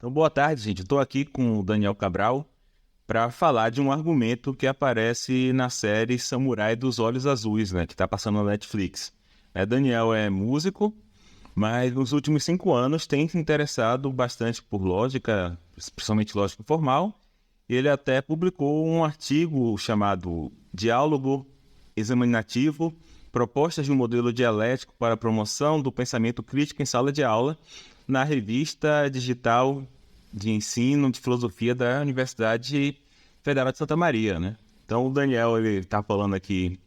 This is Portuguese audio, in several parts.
Então, boa tarde, gente. Estou aqui com o Daniel Cabral para falar de um argumento que aparece na série Samurai dos Olhos Azuis, né, que está passando na Netflix. Daniel é músico, mas nos últimos 5 anos tem se interessado bastante por lógica, principalmente lógica formal. Ele até publicou um artigo chamado Diálogo Examinativo, Propostas de um modelo dialético para a promoção do pensamento crítico em sala de aula, na revista digital de ensino de filosofia da Universidade Federal de Santa Maria, né? Então o Daniel está falando aqui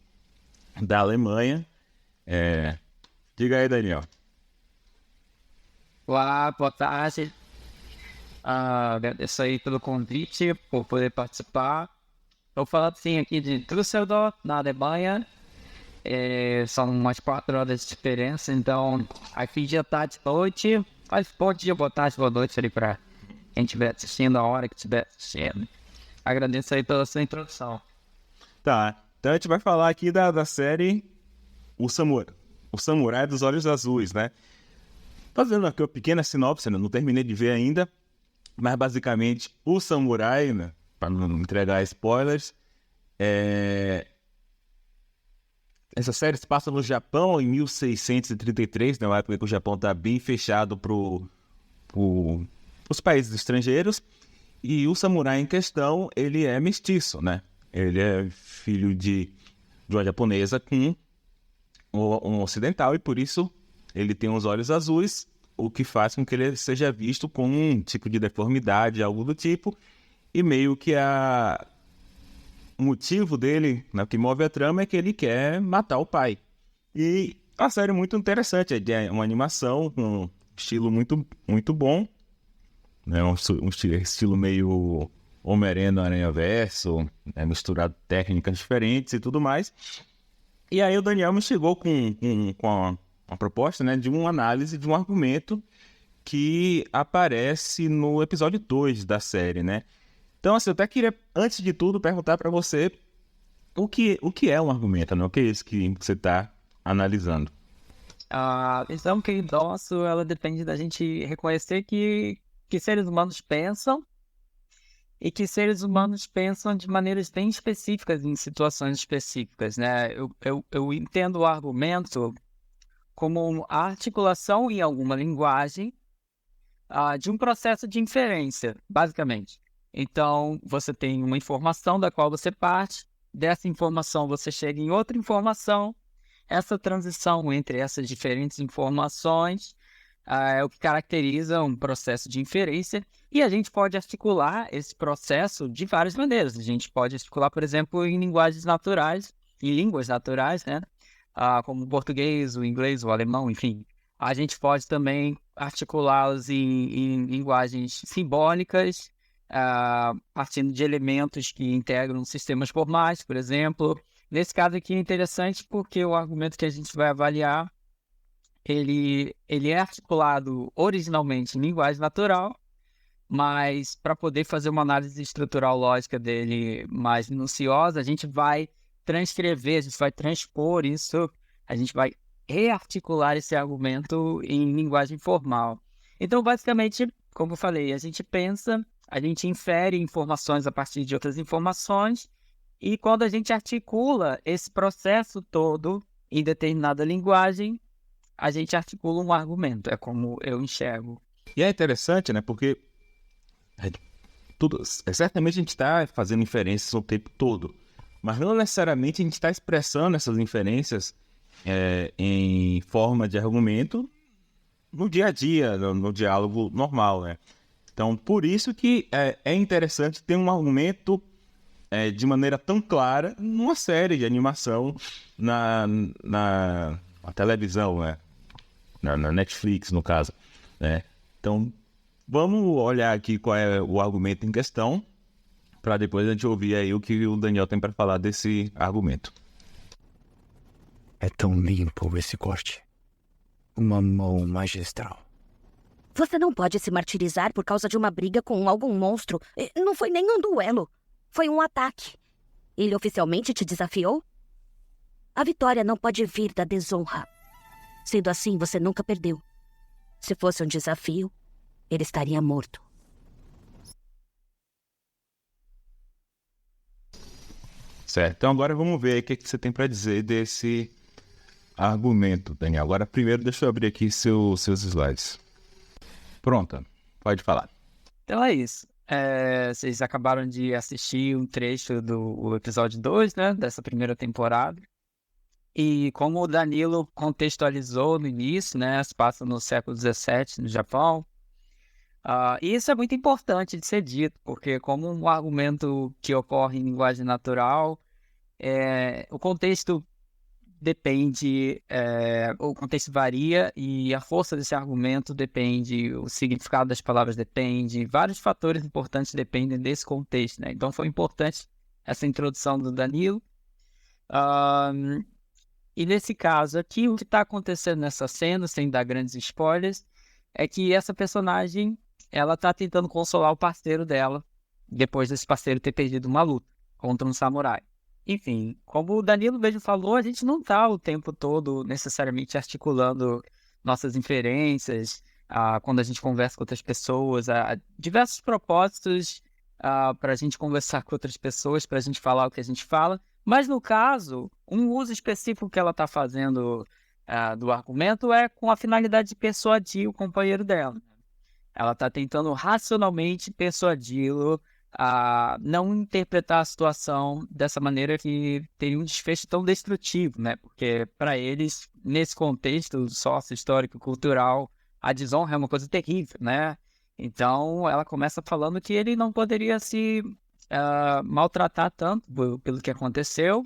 da Alemanha. Diga aí, Daniel. Olá, boa tarde. Agradeço aí pelo convite, por poder participar. Estou falando assim aqui de Düsseldorf, na Alemanha. São umas 4 horas de diferença, então aqui dia tarde, noite. Faz bom dia, boa tarde, boa noite ali para quem estiver assistindo, a hora que estiver assistindo. Agradeço aí pela sua introdução. Tá, então a gente vai falar aqui da série O Samurai dos Olhos Azuis, né? Fazendo aqui uma pequena sinopse, né? Não terminei de ver ainda, mas basicamente o Samurai, né? Para não entregar spoilers, essa série se passa no Japão em 1633, na época que o Japão está bem fechado para os países estrangeiros. E o samurai em questão, ele é mestiço, né? Ele é filho de uma japonesa com um ocidental e por isso ele tem os olhos azuis, o que faz com que ele seja visto com um tipo de deformidade, algo do tipo. E meio que o motivo dele, né, que move a trama, é que ele quer matar o pai. E a série é muito interessante, é uma animação com um estilo muito, muito bom, né? Um estilo meio Homem-Aranha no Aranhaverso, né? Misturado técnicas diferentes e tudo mais. E aí o Daniel me chegou com a proposta, né, de uma análise de um argumento que aparece no episódio 2 da série, né? Então, assim, eu até queria, antes de tudo, perguntar para você o que é um argumento, né? O que é isso que você está analisando? A visão que nosso, ela depende da gente reconhecer que seres humanos pensam e que seres humanos pensam de maneiras bem específicas em situações específicas, né? Eu entendo o argumento como a articulação em alguma linguagem de um processo de inferência, basicamente. Então, você tem uma informação da qual você parte, dessa informação você chega em outra informação, essa transição entre essas diferentes informações é o que caracteriza um processo de inferência, e a gente pode articular esse processo de várias maneiras. A gente pode articular, por exemplo, em linguagens naturais, em línguas naturais, né? Como o português, o inglês, o alemão, enfim. A gente pode também articulá-los em linguagens simbólicas, partindo de elementos que integram sistemas formais, por exemplo. Nesse caso aqui é interessante porque o argumento que a gente vai avaliar, ele é articulado originalmente em linguagem natural, mas para poder fazer uma análise estrutural lógica dele mais minuciosa, a gente vai transcrever, a gente vai transpor isso, a gente vai rearticular esse argumento em linguagem formal. Então, basicamente, como eu falei, a gente pensa, a gente infere informações a partir de outras informações, e quando a gente articula esse processo todo em determinada linguagem, a gente articula um argumento, é como eu enxergo. E é interessante, né? Porque certamente a gente está fazendo inferências o tempo todo, mas não necessariamente a gente está expressando essas inferências em forma de argumento no dia a dia, no diálogo normal, né? Então, por isso que é interessante ter um argumento de maneira tão clara numa série de animação na televisão, né? Na Netflix, no caso, né? Então, vamos olhar aqui qual é o argumento em questão, para depois a gente ouvir aí o que o Daniel tem para falar desse argumento. É tão limpo esse corte. Uma mão magistral. Você não pode se martirizar por causa de uma briga com algum monstro. Não foi nem um duelo. Foi um ataque. Ele oficialmente te desafiou? A vitória não pode vir da desonra. Sendo assim, você nunca perdeu. Se fosse um desafio, ele estaria morto. Certo. Então agora vamos ver o que você tem para dizer desse argumento, Daniel. Agora primeiro deixa eu abrir aqui seus slides. Pronta, pode falar. Então é isso. Vocês acabaram de assistir um trecho do episódio 2, né, dessa primeira temporada. E como o Danilo contextualizou no início, né, se passa no século XVII no Japão. E isso é muito importante de ser dito, porque como um argumento que ocorre em linguagem natural, o contexto depende, o contexto varia e a força desse argumento depende, o significado das palavras depende, vários fatores importantes dependem desse contexto, né? Então foi importante essa introdução do Danilo. E nesse caso aqui, o que está acontecendo nessa cena, sem dar grandes spoilers, é que essa personagem, ela está tentando consolar o parceiro dela, depois desse parceiro ter perdido uma luta contra um samurai. Enfim, como o Danilo mesmo falou, a gente não está o tempo todo necessariamente articulando nossas inferências, quando a gente conversa com outras pessoas, há diversos propósitos para a gente conversar com outras pessoas, para a gente falar o que a gente fala, mas no caso, um uso específico que ela está fazendo do argumento é com a finalidade de persuadir o companheiro dela. Ela está tentando racionalmente persuadi-lo a não interpretar a situação dessa maneira que teria um desfecho tão destrutivo, né? Porque para eles, nesse contexto sócio-histórico-cultural, a desonra é uma coisa terrível, né? Então, ela começa falando que ele não poderia se maltratar tanto pelo que aconteceu.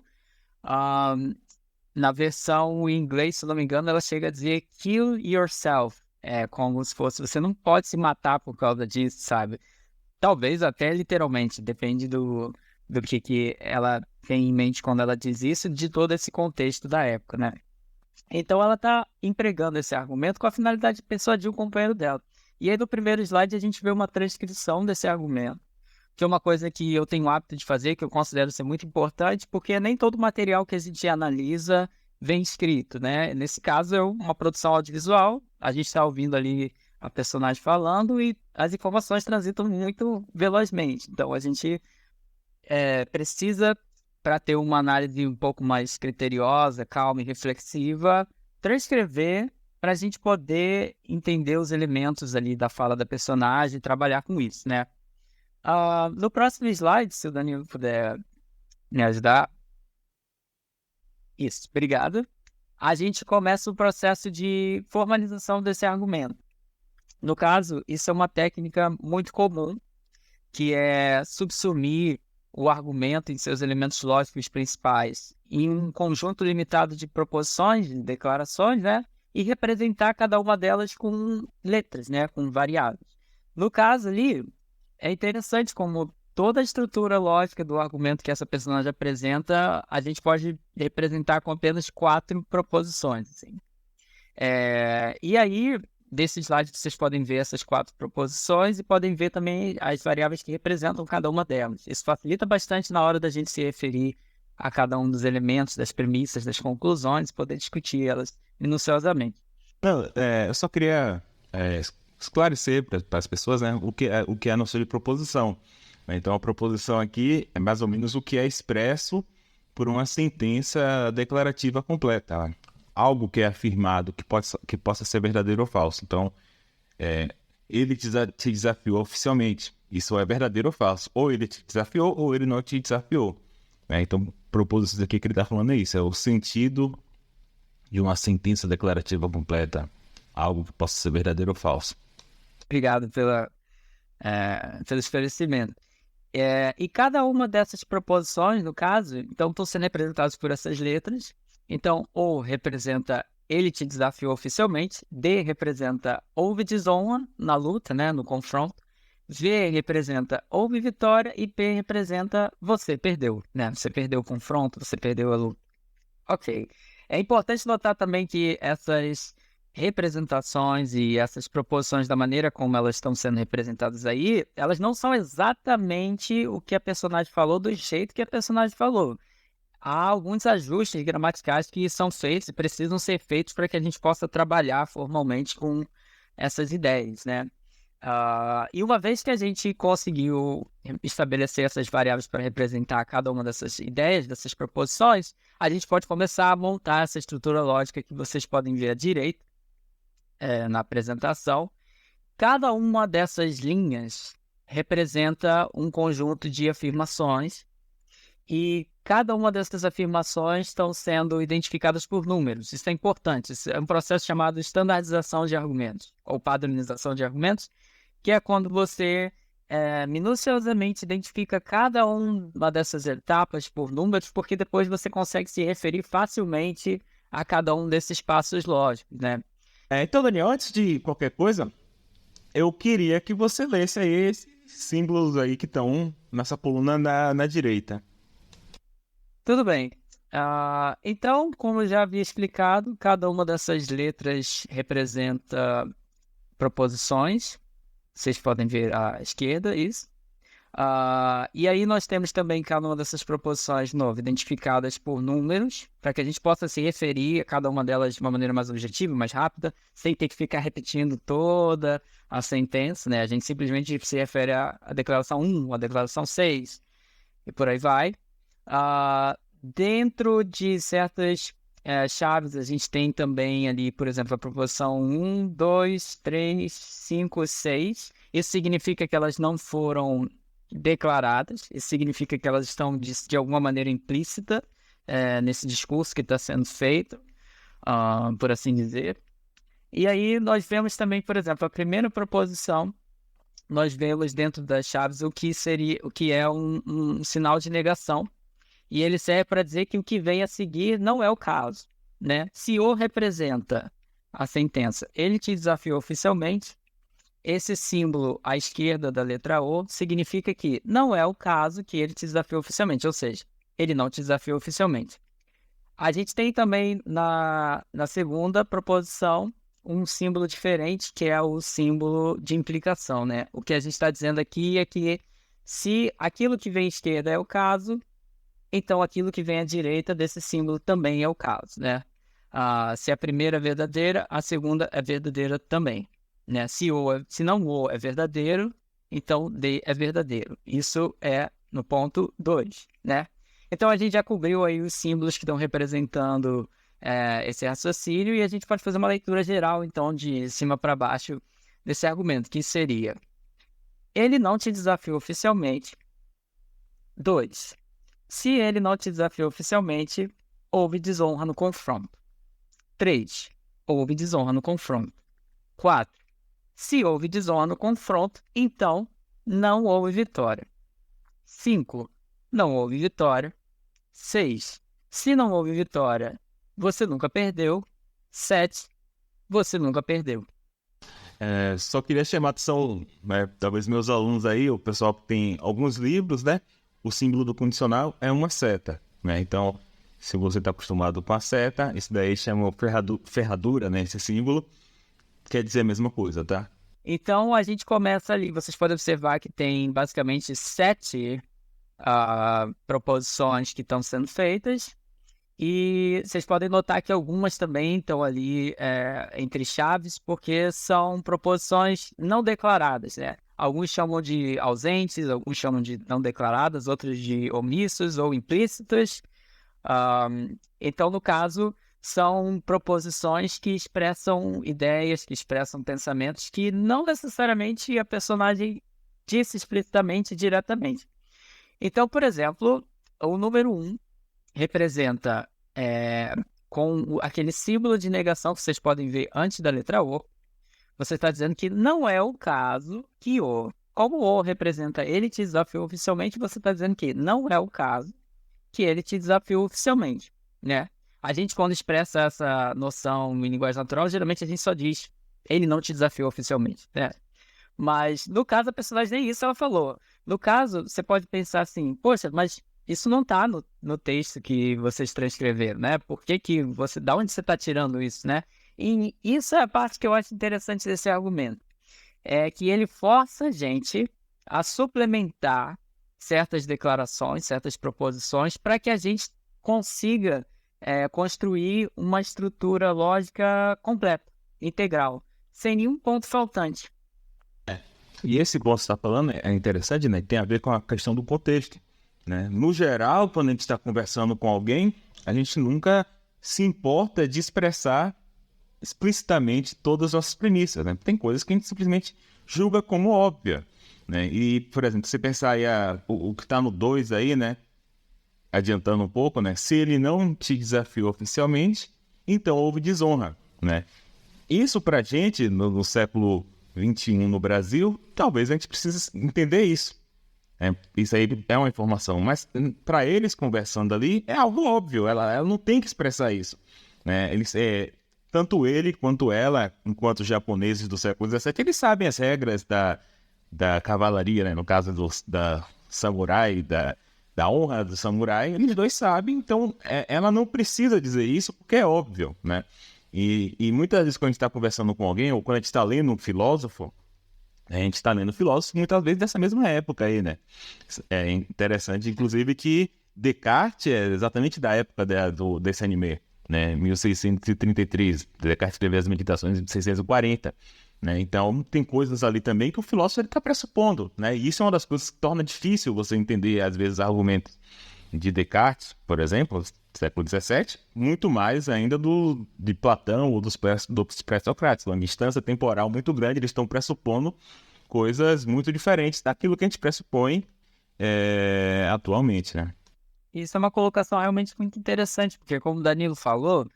Na versão em inglês, se não me engano, ela chega a dizer kill yourself. É como se fosse, você não pode se matar por causa disso, sabe? Talvez até literalmente, depende do que ela tem em mente quando ela diz isso, de todo esse contexto da época, né? Então ela está empregando esse argumento com a finalidade de persuadir o companheiro dela. E aí no primeiro slide a gente vê uma transcrição desse argumento, que é uma coisa que eu tenho o hábito de fazer, que eu considero ser muito importante, porque nem todo material que a gente analisa vem escrito, né? Nesse caso é uma produção audiovisual, a gente está ouvindo ali a personagem falando e as informações transitam muito velozmente. Então a gente precisa, para ter uma análise um pouco mais criteriosa, calma e reflexiva, transcrever para a gente poder entender os elementos ali da fala da personagem e trabalhar com isso, né? No próximo slide, se o Danilo puder me ajudar. Isso, obrigado. A gente começa o processo de formalização desse argumento. No caso, isso é uma técnica muito comum, que é subsumir o argumento em seus elementos lógicos principais em um conjunto limitado de proposições, de declarações, né? E representar cada uma delas com letras, né? Com variáveis. No caso ali, é interessante como toda a estrutura lógica do argumento que essa personagem apresenta, a gente pode representar com apenas 4 proposições. Assim. E aí, desse slide, vocês podem ver essas 4 proposições e podem ver também as variáveis que representam cada uma delas. Isso facilita bastante na hora da gente se referir a cada um dos elementos, das premissas, das conclusões, poder discutir elas minuciosamente. Não, eu só queria esclarecer para as pessoas, né, o que é a noção de proposição. Então, a proposição aqui é mais ou menos o que é expresso por uma sentença declarativa completa. Algo que é afirmado que possa ser verdadeiro ou falso. Então, ele te desafiou oficialmente. Isso é verdadeiro ou falso. Ou ele te desafiou ou ele não te desafiou. Então, proposições aqui que ele está falando é isso. É o sentido de uma sentença declarativa completa. Algo que possa ser verdadeiro ou falso. Obrigado pelo esclarecimento. E cada uma dessas proposições, no caso, então estão sendo representadas por essas letras. Então, O representa ele te desafiou oficialmente, D representa houve desonra na luta, né, no confronto, V representa houve vitória e P representa você perdeu, né, você perdeu o confronto, você perdeu a luta. Ok. É importante notar também que essas representações e essas proposições da maneira como elas estão sendo representadas aí, elas não são exatamente o que a personagem falou do jeito que a personagem falou. Há alguns ajustes gramaticais que são feitos e precisam ser feitos para que a gente possa trabalhar formalmente com essas ideias, né? E uma vez que a gente conseguiu estabelecer essas variáveis para representar cada uma dessas ideias, dessas proposições, a gente pode começar a montar essa estrutura lógica que vocês podem ver à direita, na apresentação. Cada uma dessas linhas representa um conjunto de afirmações e cada uma dessas afirmações estão sendo identificadas por números. Isso é importante. Isso é um processo chamado estandardização de argumentos ou padronização de argumentos, que é quando você minuciosamente identifica cada uma dessas etapas por números, porque depois você consegue se referir facilmente a cada um desses passos lógicos, né? Então, Daniel, antes de qualquer coisa, eu queria que você lesse aí esses símbolos aí que estão nessa coluna na direita. Tudo bem. Então, como eu já havia explicado, cada uma dessas letras representa proposições. Vocês podem ver à esquerda isso. E aí nós temos também cada uma dessas proposições de novo, identificadas por números, para que a gente possa se referir a cada uma delas de uma maneira mais objetiva, mais rápida, sem ter que ficar repetindo toda a sentença, né? A gente simplesmente se refere à declaração 1, à declaração 6, e por aí vai. Dentro de certas chaves, a gente tem também ali, por exemplo, a proposição 1, 2, 3, 5, 6. Isso significa que elas não foram declaradas, isso significa que elas estão de alguma maneira implícita nesse discurso que está sendo feito, por assim dizer. E aí nós vemos também, por exemplo, a primeira proposição, nós vemos dentro das chaves o que é um sinal de negação, e ele serve para dizer que o que vem a seguir não é o caso, né? Se O representa a sentença, ele te desafiou oficialmente, esse símbolo à esquerda da letra O significa que não é o caso que ele te desafiou oficialmente, ou seja, ele não te desafiou oficialmente. A gente tem também na segunda proposição um símbolo diferente, que é o símbolo de implicação, né? O que a gente está dizendo aqui é que se aquilo que vem à esquerda é o caso, então aquilo que vem à direita desse símbolo também é o caso, né? Se a primeira é verdadeira, a segunda é verdadeira também, né? Se não O é verdadeiro, então D é verdadeiro. Isso é no ponto 2, né? Então a gente já cobriu aí os símbolos que estão representando esse raciocínio, e a gente pode fazer uma leitura geral, então, de cima para baixo desse argumento, que seria: ele não te desafiou oficialmente. 2. Se ele não te desafiou oficialmente, houve desonra no confronto. 3. Houve desonra no confronto. 4. Se houve desonra no confronto, então não houve vitória. 5. Não houve vitória. 6. Se não houve vitória, você nunca perdeu. 7. Você nunca perdeu. Só queria chamar a atenção, né, talvez meus alunos aí, o pessoal que tem alguns livros, né? O símbolo do condicional é uma seta, né? Então, se você está acostumado com a seta, isso daí chama ferradura, né? Esse símbolo quer dizer a mesma coisa, tá? Então, a gente começa ali. Vocês podem observar que tem basicamente 7 proposições que estão sendo feitas. E vocês podem notar que algumas também estão ali entre chaves, porque são proposições não declaradas, né? Alguns chamam de ausentes, alguns chamam de não declaradas, outros de omissos ou implícitas. Então, no caso, são proposições que expressam ideias, que expressam pensamentos que não necessariamente a personagem disse explicitamente, diretamente. Então, por exemplo, o número 1 representa com aquele símbolo de negação que vocês podem ver antes da letra O. Você está dizendo que não é o caso que como O representa ele te desafiou oficialmente, você está dizendo que não é o caso que ele te desafiou oficialmente, né? A gente, quando expressa essa noção em linguagem natural, geralmente a gente só diz ele não te desafiou oficialmente, né? Mas, no caso, a personagem nem isso ela falou. No caso, você pode pensar assim, poxa, mas isso não está no texto que vocês transcreveram, né? Por que da onde você está tirando isso, né? E isso é a parte que eu acho interessante desse argumento. É que ele força a gente a suplementar certas declarações, certas proposições, para que a gente consiga construir uma estrutura lógica completa, integral, sem nenhum ponto faltante. E esse ponto que você está falando é interessante, né? Tem a ver com a questão do contexto, né? No geral, quando a gente está conversando com alguém, a gente nunca se importa de expressar explicitamente todas as nossas premissas, né? Tem coisas que a gente simplesmente julga como óbvia, né? E, por exemplo, se pensar aí o que está no 2 aí, né? Adiantando um pouco, né? Se ele não te desafiou oficialmente, então houve desonra, né? Isso pra gente, no século XXI no Brasil, talvez a gente precise entender isso. Isso aí é uma informação, mas para eles conversando ali é algo óbvio, ela não tem que expressar isso, né? Tanto ele quanto ela, enquanto japoneses do século XVII, eles sabem as regras da cavalaria, né? No caso da samurai, da honra do samurai, eles dois sabem, então ela não precisa dizer isso porque é óbvio, né? E muitas vezes quando a gente está conversando com alguém, ou quando a gente está lendo um filósofo, a gente está lendo filósofos muitas vezes dessa mesma época aí, né? É interessante, inclusive, que Descartes é exatamente da época desse anime, né? 1633. Descartes escreveu as Meditações em 1640, né? Então, tem coisas ali também que o filósofo está pressupondo, né? E isso é uma das coisas que torna difícil você entender, às vezes, argumentos de Descartes, por exemplo, século XVII, muito mais ainda de Platão ou dos pré-socráticos. Uma distância temporal muito grande, eles estão pressupondo coisas muito diferentes daquilo que a gente pressupõe atualmente, né? Isso é uma colocação realmente muito interessante, porque como o Danilo falou,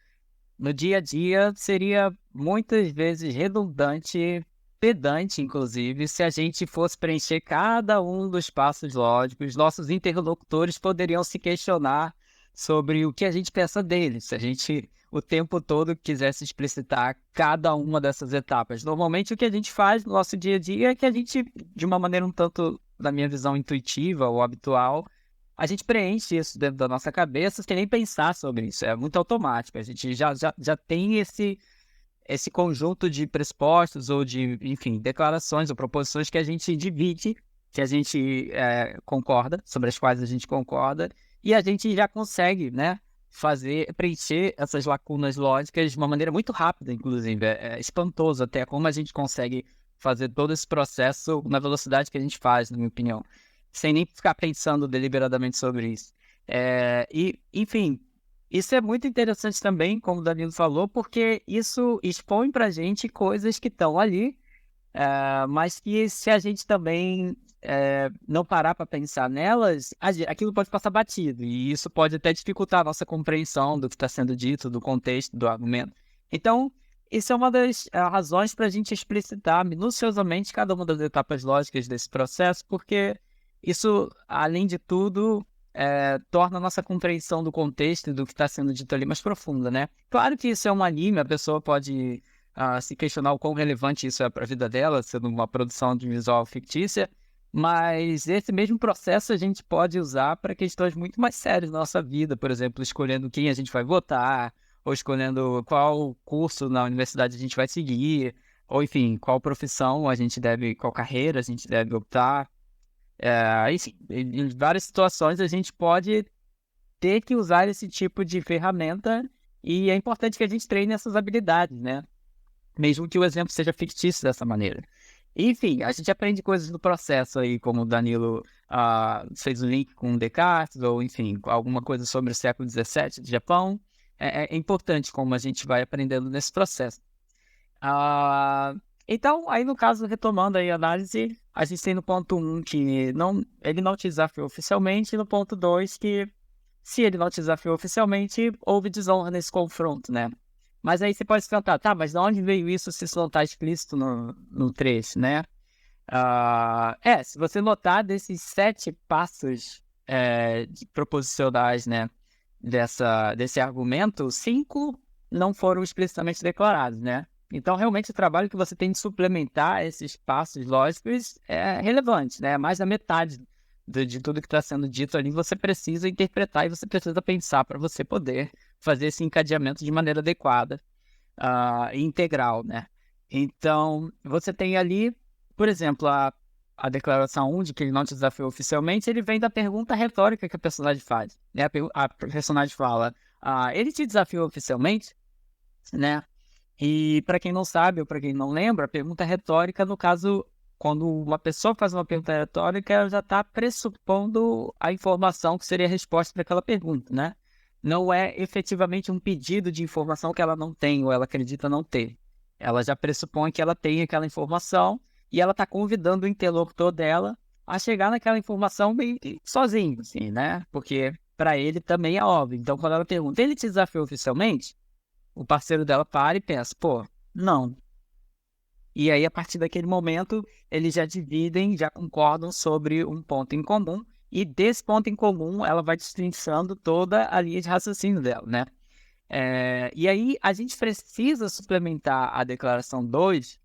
no dia a dia seria muitas vezes redundante, pedante, inclusive, se a gente fosse preencher cada um dos passos lógicos. Nossos interlocutores poderiam se questionar sobre o que a gente pensa deles, se a gente o tempo todo quisesse explicitar cada uma dessas etapas. Normalmente o que a gente faz no nosso dia a dia é que a gente, de uma maneira um tanto, na minha visão, intuitiva ou habitual, a gente preenche isso dentro da nossa cabeça sem nem pensar sobre isso. É muito automático. A gente já tem esse conjunto de pressupostos ou de, enfim, declarações ou proposições que a gente divide, que a gente concorda, sobre as quais a gente concorda, e a gente já consegue, né, preencher essas lacunas lógicas de uma maneira muito rápida, inclusive. É espantoso até como a gente consegue fazer todo esse processo na velocidade que a gente faz, na minha opinião, sem nem ficar pensando deliberadamente sobre isso. Enfim, isso é muito interessante também, como o Danilo falou, porque isso expõe pra gente coisas que estão ali, mas que se a gente também não parar para pensar nelas, aquilo pode passar batido, e isso pode até dificultar a nossa compreensão do que está sendo dito, do contexto, do argumento. Então, isso é uma das razões para a gente explicitar minuciosamente cada uma das etapas lógicas desse processo, porque isso, além de tudo, torna a nossa compreensão do contexto e do que está sendo dito ali mais profunda, né? Claro que isso é um anime, a pessoa pode se questionar o quão relevante isso é para a vida dela, sendo uma produção audiovisual fictícia, mas esse mesmo processo a gente pode usar para questões muito mais sérias da nossa vida, por exemplo, escolhendo quem a gente vai votar, ou escolhendo qual curso na universidade a gente vai seguir, ou enfim, qual profissão a gente deve, qual carreira a gente deve optar. Enfim, em várias situações a gente pode ter que usar esse tipo de ferramenta e é importante que a gente treine essas habilidades, né? Mesmo que o exemplo seja fictício dessa maneira. Enfim, a gente aprende coisas no processo aí, como o Danilo fez o link com Descartes, ou enfim, alguma coisa sobre o século XVII de Japão. É importante como a gente vai aprendendo nesse processo. Então, aí no caso, retomando aí a análise, a gente tem no ponto 1 que ele não te desafiou oficialmente, e no ponto 2 que, se ele não te desafiou oficialmente, houve desonra nesse confronto, né? Mas aí você pode se perguntar, tá, mas de onde veio isso se isso não está explícito no trecho, né? Se você notar desses 7 passos proposicionais, né, desse argumento, 5 não foram explicitamente declarados, né? Então, realmente, o trabalho que você tem de suplementar esses passos lógicos é relevante, né? Mais da metade de tudo que está sendo dito ali, você precisa interpretar e você precisa pensar para você poder fazer esse encadeamento de maneira adequada e integral, né? Então, você tem ali, por exemplo, a declaração 1 de que ele não te desafiou oficialmente, ele vem da pergunta retórica que a personagem faz, né? A personagem fala, ele te desafiou oficialmente, né? E para quem não sabe ou para quem não lembra, a pergunta retórica, no caso, quando uma pessoa faz uma pergunta retórica, ela já está pressupondo a informação que seria a resposta para aquela pergunta, né? Não é efetivamente um pedido de informação que ela não tem ou ela acredita não ter. Ela já pressupõe que ela tem aquela informação e ela está convidando o interlocutor dela a chegar naquela informação meio que sozinho, assim, né? Porque para ele também é óbvio. Então, quando ela pergunta, ele te desafiou oficialmente? O parceiro dela para e pensa, pô, não. E aí, a partir daquele momento, eles já dividem, já concordam sobre um ponto em comum. E desse ponto em comum, ela vai destrinchando toda a linha de raciocínio dela, né? E aí, a gente precisa suplementar a declaração 2,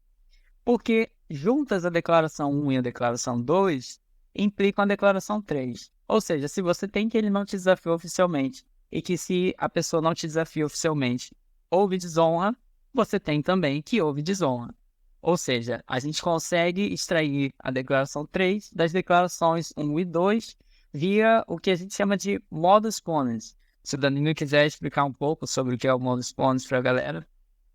porque juntas a declaração 1 e a declaração 2 implicam a declaração 3. Ou seja, se você tem que ele não te desafiou oficialmente, e que se a pessoa não te desafia oficialmente, houve desonra, você tem também que houve desonra. Ou seja, a gente consegue extrair a declaração 3 das declarações 1 e 2 via o que a gente chama de modus ponens. Se o Danilo quiser explicar um pouco sobre o que é o modus ponens para a galera,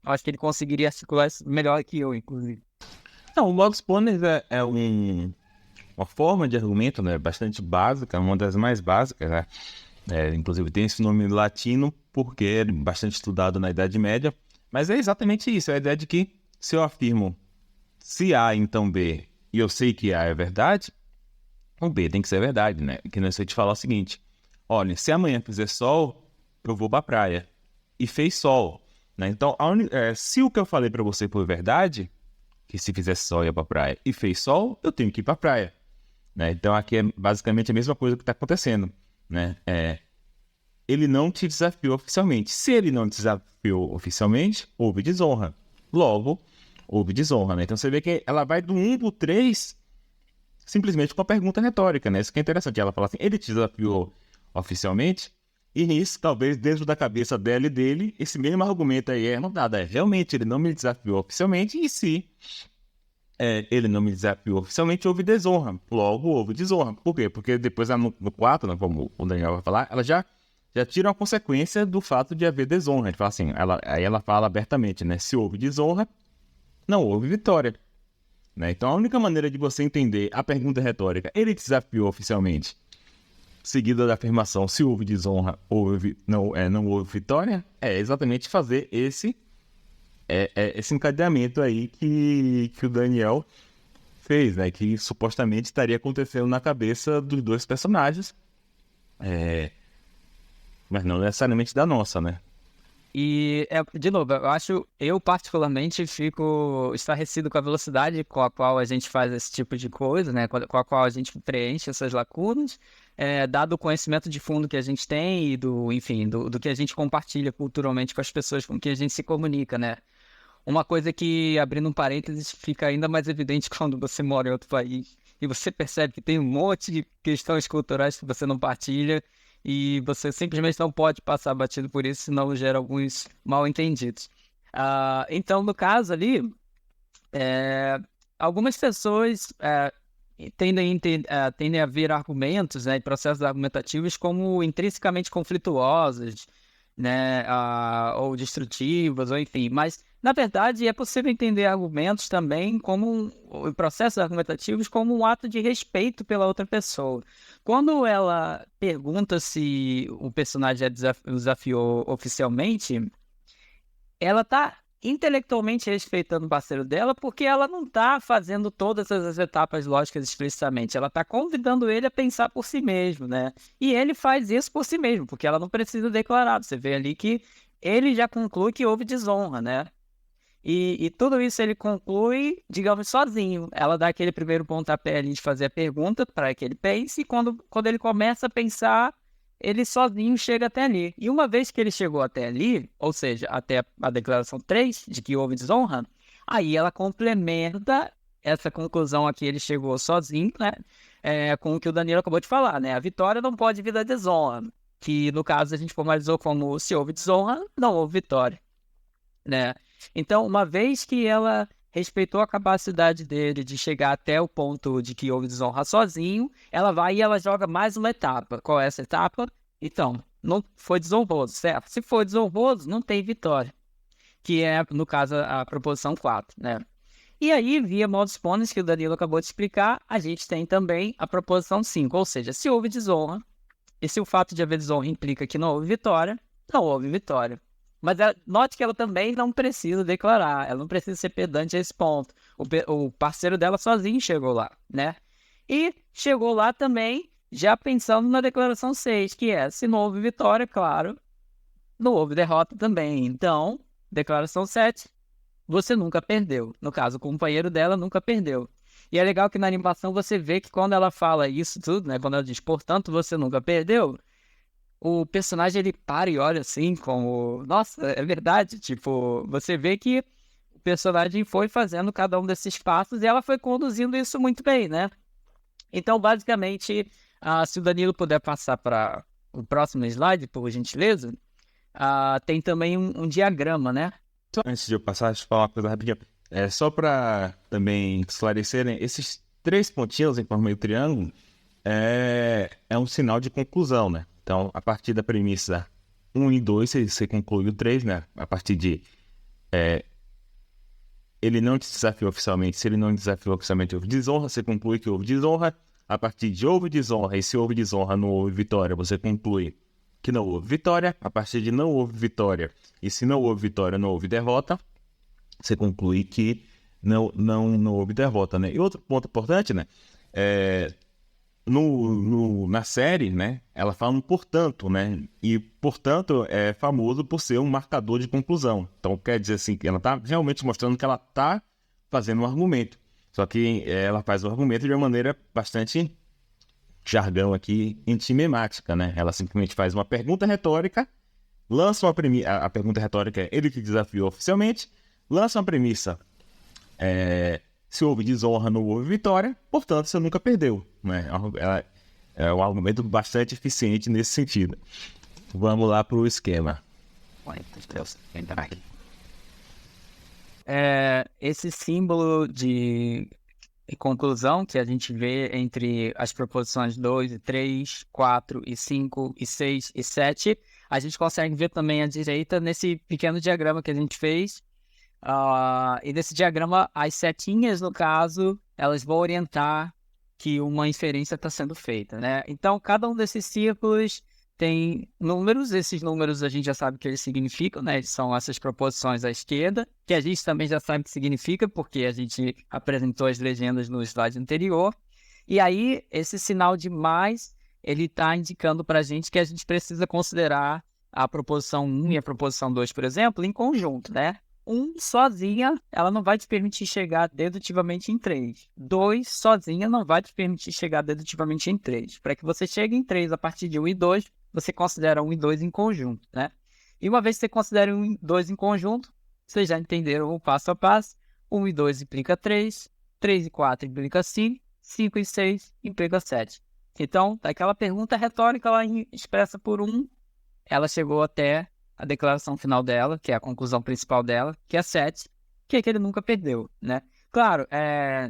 eu acho que ele conseguiria articular isso melhor que eu, inclusive. Não, o modus ponens é uma forma de argumento, né, bastante básica, uma das mais básicas, né? Inclusive tem esse nome latino porque é bastante estudado na Idade Média, mas é exatamente isso, é a ideia de que se eu afirmo se A, então B, e eu sei que A é verdade, o B tem que ser verdade, né? Que não é só te falar o seguinte, olha, se amanhã fizer sol, eu vou pra praia. E fez sol, né? Então, se o que eu falei pra você for verdade, que se fizer sol eu ia pra praia, e fez sol, eu tenho que ir pra praia, né? Então, aqui é basicamente a mesma coisa que tá acontecendo, né? Ele não te desafiou oficialmente. Se ele não te desafiou oficialmente, houve desonra. Logo, houve desonra, né? Então você vê que ela vai do 1 pro 3 simplesmente com a pergunta retórica, né? Isso que é interessante. Ela fala assim, ele te desafiou oficialmente? E nisso, talvez dentro da cabeça dela e dele, esse mesmo argumento aí é nada. Realmente, ele não me desafiou oficialmente. E se ele não me desafiou oficialmente, houve desonra. Logo, houve desonra. Por quê? Porque depois no 4, né, como o Daniel vai falar, ela já tira uma consequência do fato de haver desonra. A gente fala assim, aí ela fala abertamente, né? Se houve desonra, não houve vitória, né? Então a única maneira de você entender a pergunta retórica, ele te desafiou oficialmente, seguida da afirmação, se houve desonra, não houve vitória, é exatamente fazer esse encadeamento aí que o Daniel fez, né? Que supostamente estaria acontecendo na cabeça dos dois personagens, mas não necessariamente da nossa, né? E, de novo, eu particularmente fico estarrecido com a velocidade com a qual a gente faz esse tipo de coisa, né? Com a qual a gente preenche essas lacunas, dado o conhecimento de fundo que a gente tem e do que a gente compartilha culturalmente com as pessoas com quem a gente se comunica, né? Uma coisa que, abrindo um parênteses, fica ainda mais evidente quando você mora em outro país e você percebe que tem um monte de questões culturais que você não partilha, e você simplesmente não pode passar batido por isso, senão gera alguns mal-entendidos. Então, no caso ali, algumas pessoas tendem a ver argumentos, né, e processos argumentativos como intrinsecamente conflituosos, né, ou destrutivos, ou enfim. Mas, na verdade, é possível entender argumentos também como processos argumentativos como um ato de respeito pela outra pessoa. Quando ela pergunta se o personagem desafiou oficialmente, ela está intelectualmente respeitando o parceiro dela porque ela não está fazendo todas as etapas lógicas explicitamente. Ela está convidando ele a pensar por si mesmo, né? E ele faz isso por si mesmo, porque ela não precisa declarar. Você vê ali que ele já conclui que houve desonra, né? E tudo isso ele conclui, digamos, sozinho. Ela dá aquele primeiro pontapé ali de fazer a pergunta para que ele pense, e quando ele começa a pensar, ele sozinho chega até ali. E uma vez que ele chegou até ali, ou seja, até a declaração 3, de que houve desonra, aí ela complementa essa conclusão a que ele chegou sozinho, né? Com o que o Danilo acabou de falar, né? A vitória não pode vir da desonra, que no caso a gente formalizou como se houve desonra, não houve vitória, né? Então, uma vez que ela respeitou a capacidade dele de chegar até o ponto de que houve desonra sozinho, ela vai e ela joga mais uma etapa. Qual é essa etapa? Então, não foi desonroso, certo? Se for desonroso, não tem vitória, que é, no caso, a proposição 4, né? E aí, via modus ponens, que o Danilo acabou de explicar, a gente tem também a proposição 5, ou seja, se houve desonra, e se o fato de haver desonra implica que não houve vitória, não houve vitória. Mas note que ela também não precisa declarar, ela não precisa ser pedante a esse ponto. O parceiro dela sozinho chegou lá, né? E chegou lá também já pensando na declaração 6, que é, se não houve vitória, claro, não houve derrota também. Então, declaração 7, você nunca perdeu. No caso, o companheiro dela nunca perdeu. E é legal que na animação você vê que quando ela fala isso tudo, né? Quando ela diz, portanto, você nunca perdeu, o personagem ele para e olha assim, como, nossa, é verdade. Tipo, você vê que o personagem foi fazendo cada um desses passos e ela foi conduzindo isso muito bem, né? Então, basicamente, se o Danilo puder passar para o próximo slide, por gentileza, tem também um diagrama, né? Antes de eu passar, deixa eu falar uma coisa rapidinho. Só para também esclarecerem, esses 3 pontinhos em forma de triângulo é um sinal de conclusão, né? Então, a partir da premissa 1 e 2, você conclui o 3, né? A partir de ele não te desafiou oficialmente. Se ele não te desafiou oficialmente, houve desonra, você conclui que houve desonra. A partir de houve desonra, e se houve desonra, não houve vitória, você conclui que não houve vitória. A partir de não houve vitória, e se não houve vitória, não houve derrota, você conclui que não houve derrota, né? E outro ponto importante, né? Na série, né? Ela fala um portanto, né? E portanto é famoso por ser um marcador de conclusão. Então quer dizer assim, que ela está realmente mostrando que ela está fazendo um argumento. Só que ela faz o argumento de uma maneira bastante jargão aqui, antimemática, né? Ela simplesmente faz uma pergunta retórica, lança uma premissa. A pergunta retórica é ele que desafiou oficialmente, lança uma premissa. Se houve desonra, não houve vitória, portanto, você nunca perdeu, né? É um argumento bastante eficiente nesse sentido. Vamos lá para o esquema. Esse símbolo de conclusão que a gente vê entre as proposições 2 e 3, 4 e 5 e 6 e 7, a gente consegue ver também à direita nesse pequeno diagrama que a gente fez. E nesse diagrama, as setinhas, no caso, elas vão orientar que uma inferência está sendo feita, né? Então, cada um desses círculos tem números. Esses números a gente já sabe o que eles significam, né? São essas proposições à esquerda, que a gente também já sabe o que significa, porque a gente apresentou as legendas no slide anterior. E aí, esse sinal de mais, ele está indicando para a gente que a gente precisa considerar a proposição 1 e a proposição 2, por exemplo, em conjunto, né? 1 sozinha, ela não vai te permitir chegar dedutivamente em 3. 2 sozinha não vai te permitir chegar dedutivamente em 3. Para que você chegue em 3 a partir de 1 e 2, você considera 1 e 2 em conjunto, né? E uma vez que você considera 1 e 2 em conjunto, vocês já entenderam o passo a passo. 1 e 2 implica 3, 3 e 4 implica 5, 5 e 6 implica 7. Então, daquela pergunta retórica lá expressa por 1, ela chegou até a declaração final dela, que é a conclusão principal dela, que é 7, que é que ele nunca perdeu, né? Claro,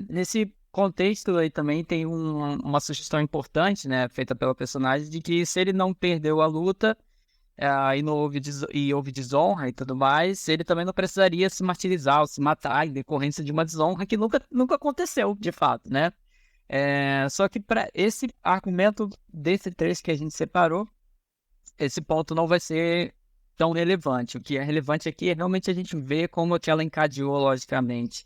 nesse contexto aí também tem uma sugestão importante, né, feita pela personagem, de que se ele não perdeu a luta e houve desonra e tudo mais, ele também não precisaria se martirizar ou se matar em decorrência de uma desonra que nunca aconteceu, de fato, né? Só que para esse argumento desse trecho que a gente separou, esse ponto não vai ser tão relevante. O que é relevante aqui é realmente a gente ver como que ela encadeou logicamente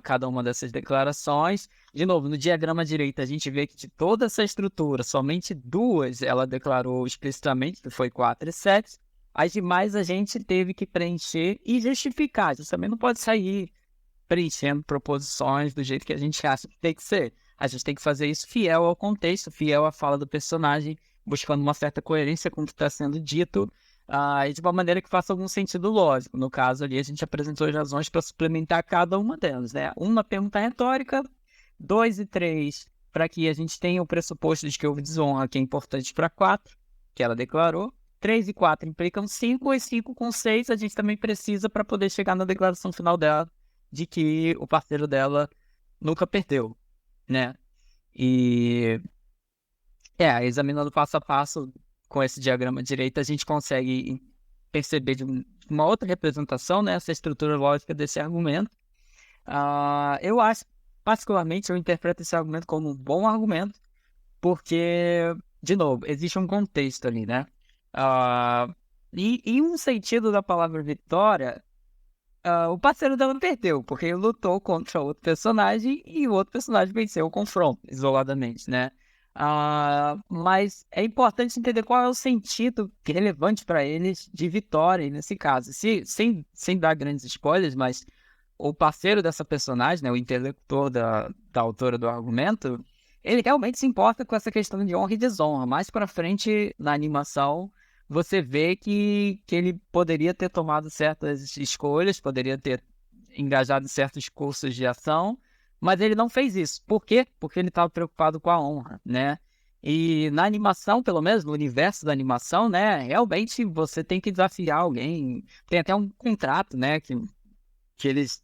cada uma dessas declarações. De novo, no diagrama à direita a gente vê que de toda essa estrutura, somente 2 ela declarou explicitamente, que foi 4 e 7. As demais a gente teve que preencher e justificar. A gente também não pode sair preenchendo proposições do jeito que a gente acha que tem que ser. A gente tem que fazer isso fiel ao contexto, fiel à fala do personagem, buscando uma certa coerência com o que está sendo dito, e de uma maneira que faça algum sentido lógico. No caso ali, a gente apresentou as razões para suplementar cada uma delas, né? 1 na pergunta retórica, 2 e 3 para que a gente tenha o pressuposto de que houve desonra, que é importante para 4, que ela declarou. 3 e 4 implicam 5, e 5 com 6 a gente também precisa para poder chegar na declaração final dela, de que o parceiro dela nunca perdeu, né? E examinando passo a passo com esse diagrama à direita, a gente consegue perceber de uma outra representação, né, essa estrutura lógica desse argumento. Eu acho, particularmente, eu interpreto esse argumento como um bom argumento, porque, de novo, existe um contexto ali, né? E em um sentido da palavra vitória, o parceiro dela perdeu, porque ele lutou contra outro personagem e o outro personagem venceu o confronto, isoladamente, né? Mas é importante entender qual é o sentido relevante para eles de vitória nesse caso. Sem dar grandes spoilers, mas o parceiro dessa personagem, né, o interlocutor da autora do argumento, ele realmente se importa com essa questão de honra e desonra. Mais pra frente, na animação, você vê que ele poderia ter tomado certas escolhas, poderia ter engajado em certos cursos de ação, mas ele não fez isso. Por quê? Porque ele estava preocupado com a honra, né? E na animação, pelo menos, no universo da animação, né, realmente você tem que desafiar alguém. Tem até um contrato, né, que eles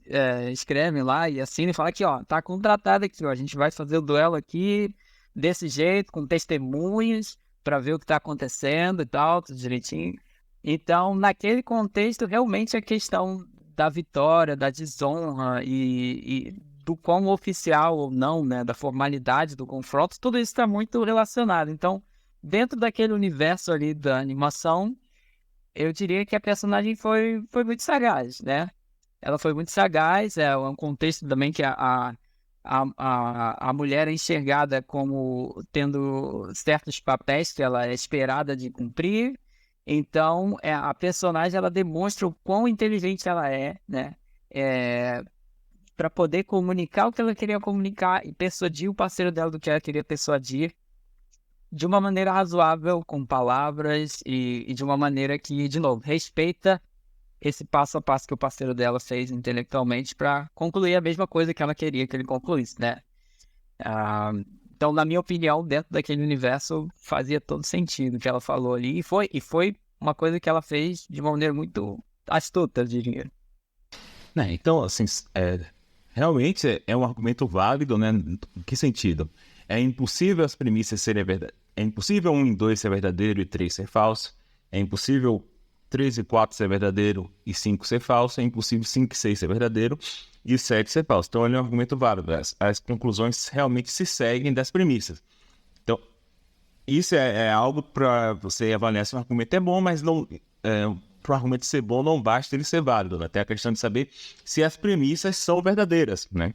escrevem lá e assinam e falam aqui, ó, tá contratado aqui, ó, a gente vai fazer o duelo aqui desse jeito, com testemunhas, para ver o que tá acontecendo e tal, tudo direitinho. Então, naquele contexto, realmente a questão da vitória, da desonra e do quão oficial ou não, né, da formalidade do confronto, tudo isso está muito relacionado. Então, dentro daquele universo ali da animação, eu diria que a personagem foi muito sagaz, né? Ela foi muito sagaz, é um contexto também que a mulher é enxergada como tendo certos papéis que ela é esperada de cumprir. Então, a personagem ela demonstra o quão inteligente ela é, né? Para poder comunicar o que ela queria comunicar e persuadir o parceiro dela do que ela queria persuadir de uma maneira razoável, com palavras e de uma maneira que, de novo, respeita esse passo a passo que o parceiro dela fez intelectualmente para concluir a mesma coisa que ela queria que ele concluísse, né? Então, na minha opinião, dentro daquele universo, fazia todo sentido o que ela falou ali. E foi uma coisa que ela fez de uma maneira muito astuta, eu diria. Então, assim, realmente é um argumento válido, né? Em que sentido? É impossível as premissas serem verdadeiras. É impossível 1 e 2 ser verdadeiro e 3 ser falso. É impossível 3 e 4 ser verdadeiro e 5 ser falso. É impossível 5 e 6 ser verdadeiro e 7 ser falso. Então, ele é um argumento válido. As conclusões realmente se seguem das premissas. Então, isso é algo para você avaliar se um argumento é bom, mas não... para o argumento ser bom, não basta ele ser válido, né? Tem a questão de saber se as premissas são verdadeiras, né?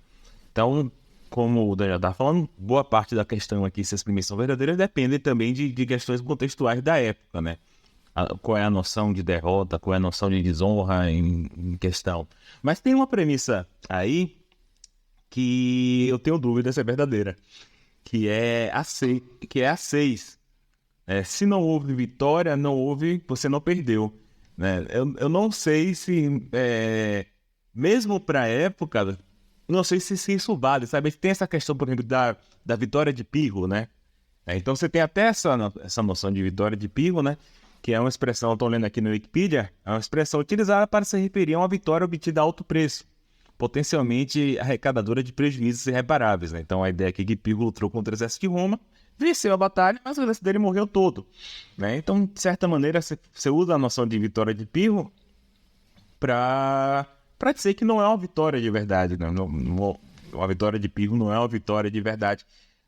Então, como o Daniel estava falando, boa parte da questão aqui, se as premissas são verdadeiras, depende também de questões contextuais da época, né? Qual é a noção de derrota, qual é a noção de desonra em questão. Mas tem uma premissa aí que eu tenho dúvida se é verdadeira, que é a 6. Se não houve vitória, você não perdeu. Né? Eu não sei se, mesmo para a época, não sei se isso vale, sabe? Tem essa questão, por exemplo, da vitória de Pirro, né? Então você tem até essa noção de vitória de Pirro, né? Que é uma expressão, estou lendo aqui no Wikipedia, é uma expressão utilizada para se referir a uma vitória obtida a alto preço, potencialmente arrecadadora de prejuízos irreparáveis. Né? Então a ideia aqui é que Pirro lutou contra o exército de Roma, venceu a batalha, mas o exército dele morreu todo. Né? Então, de certa maneira, você usa a noção de vitória de Pirro para dizer que não é uma vitória de verdade. Né? Uma vitória de Pirro não é uma vitória de verdade.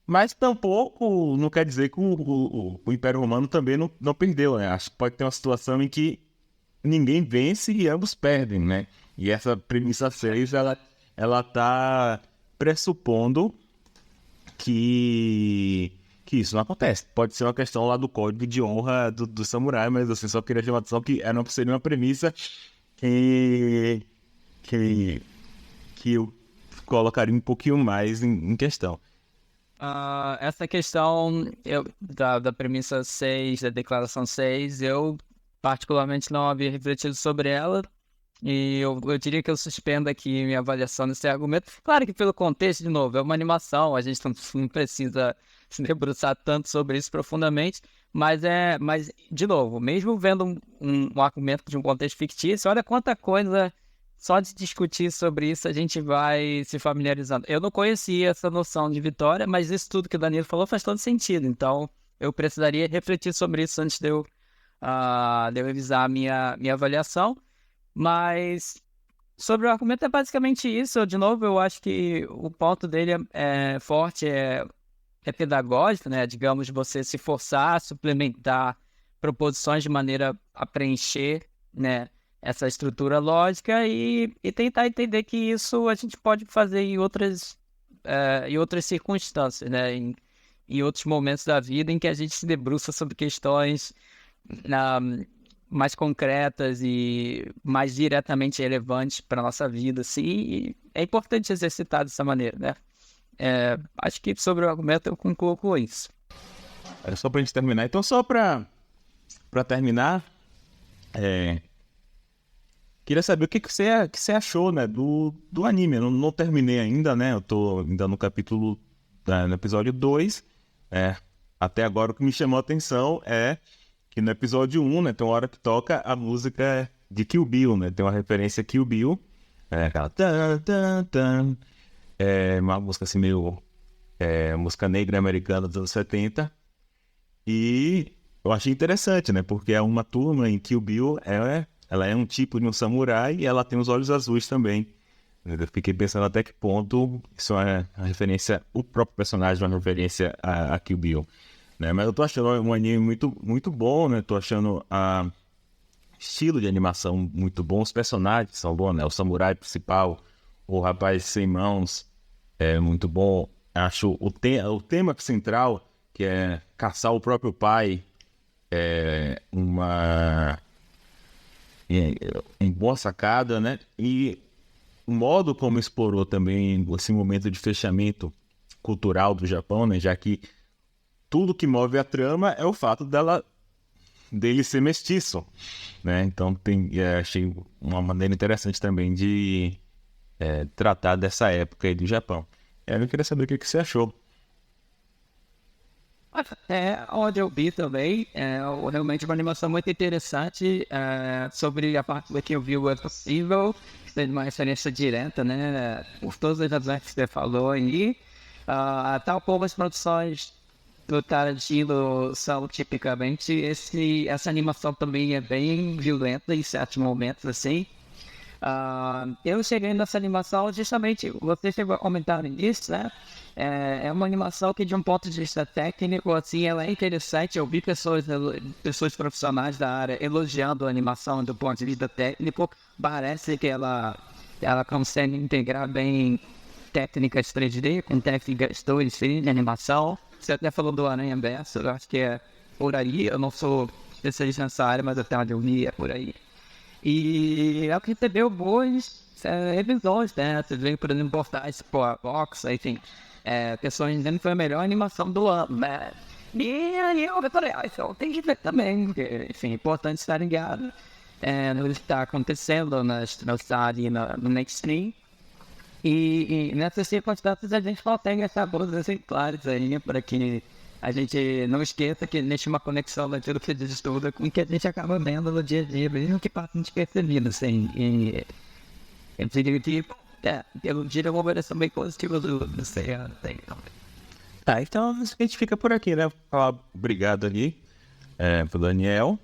Mas tampouco não quer dizer que o Império Romano também não perdeu. Né? Acho que pode ter uma situação em que ninguém vence e ambos perdem. Né? E essa premissa 6, ela está pressupondo que isso não acontece. Pode ser uma questão lá do código de honra do samurai, mas assim, só queria chamar a atenção que seria uma premissa que eu colocaria um pouquinho mais em questão. Essa questão da premissa 6, da declaração 6, eu particularmente não havia refletido sobre ela. E eu diria que eu suspendo aqui minha avaliação desse argumento. Claro que pelo contexto, de novo, é uma animação, a gente não precisa se debruçar tanto sobre isso profundamente, mas de novo, mesmo vendo um argumento de um contexto fictício, olha quanta coisa, só de discutir sobre isso a gente vai se familiarizando. Eu não conhecia essa noção de vitória, mas isso tudo que o Danilo falou faz todo sentido, então eu precisaria refletir sobre isso antes de eu revisar a minha avaliação. Mas Sobre o argumento é basicamente isso. De novo, eu acho que o ponto dele é forte, é pedagógico, né? Digamos, você se forçar a suplementar proposições de maneira a preencher, né, essa estrutura lógica e tentar entender que isso a gente pode fazer em outras circunstâncias, né? Em outros momentos da vida em que a gente se debruça sobre questões mais concretas e mais diretamente relevantes para a nossa vida, assim, e é importante exercitar dessa maneira, né? Acho que sobre o argumento eu concluo com isso. Era só pra gente terminar. Então, só pra terminar, queria saber o que você achou, né, do anime. Eu não terminei ainda, né? Eu tô ainda no capítulo, no episódio 2. Até agora o que me chamou a atenção é que no episódio 1, né, tem uma hora que toca a música de Kill Bill, né? Tem uma referência a Kill Bill. Aquela... Tan, tan, tan. Uma música assim meio... música negra americana dos anos 70. E eu achei interessante, né? Porque é uma turma em Kill Bill, ela é um tipo de um samurai e ela tem os olhos azuis também. Eu fiquei pensando até que ponto isso é uma referência, o próprio personagem é uma referência a Kill Bill, né? Mas eu tô achando um anime muito, muito bom, né? Tô achando o estilo de animação muito bom, os personagens são bons, né? O samurai principal, o rapaz sem mãos, é muito bom. Acho o tema central, que é caçar o próprio pai, em boa sacada, né? E o modo como explorou também esse momento de fechamento cultural do Japão, né? Já que tudo que move a trama é o fato dele ser mestiço, né? Então achei uma maneira interessante também de tratar dessa época aí do Japão. Eu queria saber o que você achou. Onde eu vi também, realmente uma animação muito interessante sobre a parte que eu vi o É Possível, que tem uma referência direta, né, por todas as razões que você falou aí, tal como as produções do Tarantino são tipicamente, essa animação também é bem violenta em certos momentos, assim. Eu cheguei nessa animação justamente, você chegou a comentar nisso, né? É uma animação que, de um ponto de vista técnico, assim, ela é interessante. Eu vi pessoas profissionais da área elogiando a animação do ponto de vista técnico. Parece que ela consegue integrar bem técnicas 3D com técnicas 2D de animação. Você até falou do Aranha Verso, eu acho que é por aí. Eu não sou especialista nessa área, mas até onde eu li é por aí. E ela recebeu boas revisões, né? Você veio, por exemplo, portais tipo a Vox, enfim, pessoas dizendo que foi a melhor animação do ano, né? E aí eu falei, isso tem que ver também, porque, enfim, é importante estar ligado no que está acontecendo no mainstream. E nessas circunstâncias a gente consegue achar bons exemplares aí, para que a gente não esqueça que existe uma conexão daquilo que a gente estuda com o que a gente acaba vendo no dia a dia, mesmo que passa despercebido, assim. E eu diria que, pelo dia é uma variação bem positiva do CEA. Então a gente fica por aqui, né? Obrigado ali pro Daniel.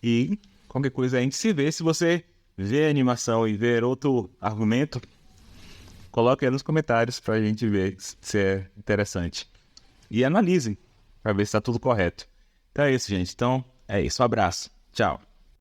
E qualquer coisa a gente se vê. Se você vê a animação e ver outro argumento, coloque aí nos comentários pra gente ver se é interessante. E analisem para ver se está tudo correto. Então é isso, gente. Então é isso. Um abraço. Tchau.